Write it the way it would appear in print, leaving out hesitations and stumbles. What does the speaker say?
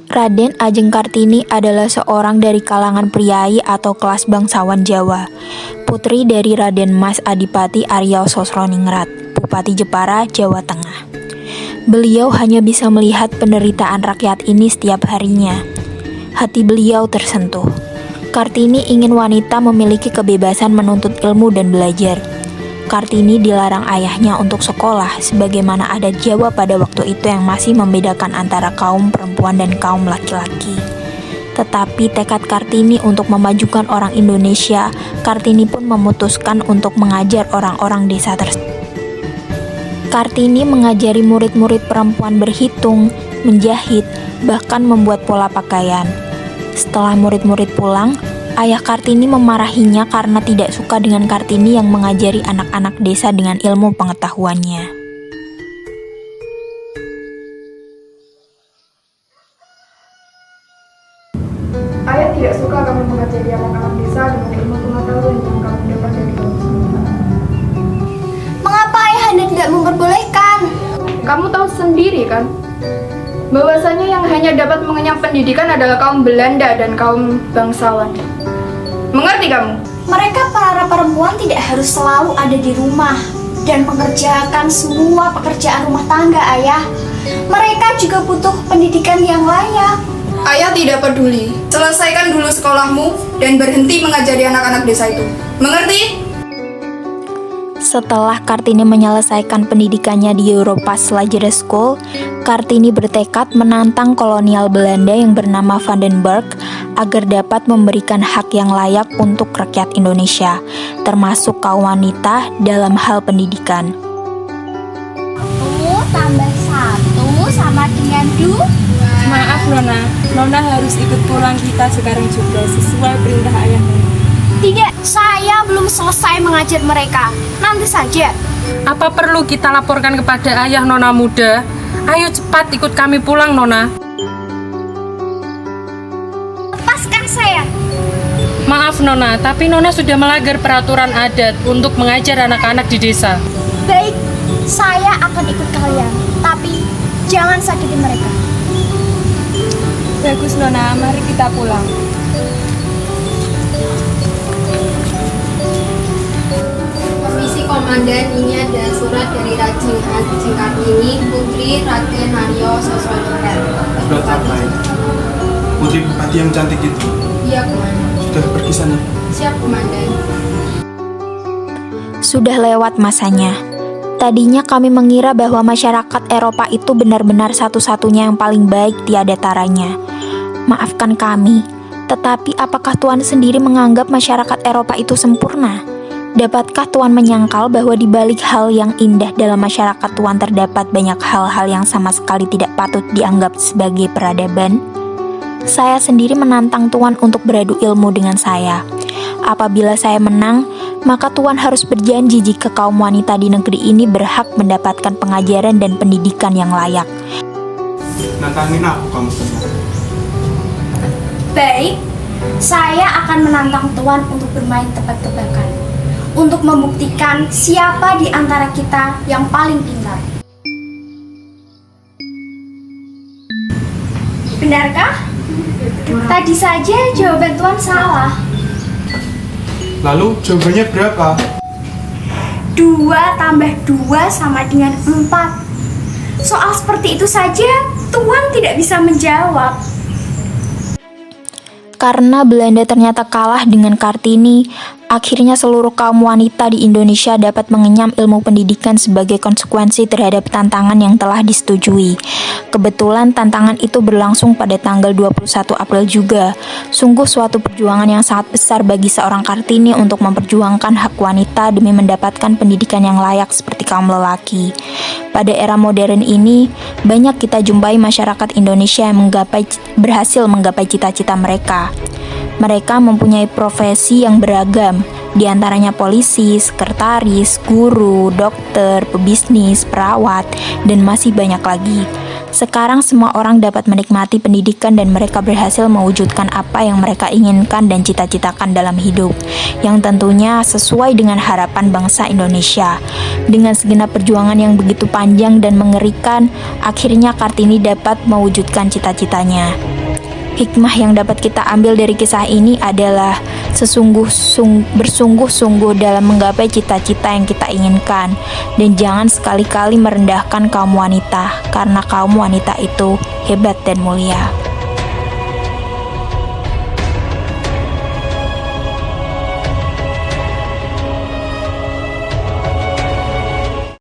Raden Ajeng Kartini adalah seorang dari kalangan priai atau kelas bangsawan Jawa, putri dari Raden Mas Adipati Arya Sosroningrat, Bupati Jepara, Jawa Tengah. Beliau hanya bisa melihat penderitaan rakyat ini setiap harinya. Hati beliau tersentuh. Kartini ingin wanita memiliki kebebasan menuntut ilmu dan belajar. Kartini dilarang ayahnya untuk sekolah, sebagaimana adat Jawa pada waktu itu yang masih membedakan antara kaum perempuan dan kaum laki-laki. Tetapi tekad Kartini untuk memajukan orang Indonesia, Kartini pun memutuskan untuk mengajar orang-orang desa tersebut. Kartini mengajari murid-murid perempuan berhitung, menjahit, bahkan membuat pola pakaian. Setelah murid-murid pulang, ayah Kartini memarahinya karena tidak suka dengan Kartini yang mengajari anak-anak desa dengan ilmu pengetahuannya. Ayah tidak suka kamu mengajari anak-anak desa dengan ilmu pengetahuan yang kamu dapat dari kamu sendiri. Mengapa ayah Anda tidak memperbolehkan? Kamu tahu sendiri kan, bahwasanya yang hanya dapat mengenyam pendidikan adalah kaum Belanda dan kaum bangsawan. Mengerti kamu? Mereka para perempuan tidak harus selalu ada di rumah dan mengerjakan semua pekerjaan rumah tangga, ayah. Mereka juga butuh pendidikan yang layak. Ayah tidak peduli. Selesaikan dulu sekolahmu dan berhenti mengajari anak-anak desa itu. Mengerti? Setelah Kartini menyelesaikan pendidikannya di Europa's Lagere School, Kartini bertekad menantang kolonial Belanda yang bernama Vandenberg agar dapat memberikan hak yang layak untuk rakyat Indonesia, termasuk kaum wanita dalam hal pendidikan. 1 tambah 1 sama dengan 2. Maaf Nona, Nona harus ikut pulang kita sekarang juga sesuai perintah ayah Nona. Tidak, saya belum selesai mengajar mereka. Nanti saja. Apa perlu kita laporkan kepada ayah Nona muda? Ayo cepat ikut kami pulang Nona. Lepaskan saya. Maaf Nona, tapi Nona sudah melanggar peraturan adat untuk mengajar anak-anak di desa. Baik, saya akan ikut kalian. Tapi jangan sakiti mereka. Bagus Nona, mari kita pulang. Komisi Komandan, ini ada surat dari Rajeng Ajeng Kartini, Putri Raden Arya Sosroningrat. Surat apa ini? Putri Bupati yang cantik itu? Iya, Komandan. Sudah pergi sana? Siap, Komandan. Sudah lewat masanya. Tadinya kami mengira bahwa masyarakat Eropa itu benar-benar satu-satunya yang paling baik tiada taranya. Maafkan kami, tetapi apakah Tuan sendiri menganggap masyarakat Eropa itu sempurna? Dapatkah Tuan menyangkal bahwa di balik hal yang indah dalam masyarakat Tuan terdapat banyak hal-hal yang sama sekali tidak patut dianggap sebagai peradaban? Saya sendiri menantang Tuan untuk beradu ilmu dengan saya. Apabila saya menang, maka Tuan harus berjanji jika kaum wanita di negeri ini berhak mendapatkan pengajaran dan pendidikan yang layak. Nantangin aku kamu semua. Baik, saya akan menantang Tuan untuk bermain tebak-tebakan. Untuk membuktikan siapa di antara kita yang paling pintar. Benarkah? Tadi saja jawaban Tuan salah. Lalu jawabannya berapa? 2 tambah 2 sama dengan 4. Soal seperti itu saja Tuan tidak bisa menjawab. Karena Belanda ternyata kalah dengan Kartini, akhirnya seluruh kaum wanita di Indonesia dapat mengenyam ilmu pendidikan sebagai konsekuensi terhadap tantangan yang telah disetujui. Kebetulan tantangan itu berlangsung pada tanggal 21 April juga. Sungguh suatu perjuangan yang sangat besar bagi seorang Kartini untuk memperjuangkan hak wanita demi mendapatkan pendidikan yang layak seperti kaum lelaki. Pada era modern ini, banyak kita jumpai masyarakat Indonesia yang berhasil menggapai cita-cita mereka. Mereka mempunyai profesi yang beragam, di antaranya polisi, sekretaris, guru, dokter, pebisnis, perawat, dan masih banyak lagi. Sekarang semua orang dapat menikmati pendidikan dan mereka berhasil mewujudkan apa yang mereka inginkan dan cita-citakan dalam hidup, yang tentunya sesuai dengan harapan bangsa Indonesia. Dengan segenap perjuangan yang begitu panjang dan mengerikan, akhirnya Kartini dapat mewujudkan cita-citanya. Hikmah yang dapat kita ambil dari kisah ini adalah bersungguh-sungguh dalam menggapai cita-cita yang kita inginkan, dan jangan sekali-kali merendahkan kaum wanita, karena kaum wanita itu hebat dan mulia.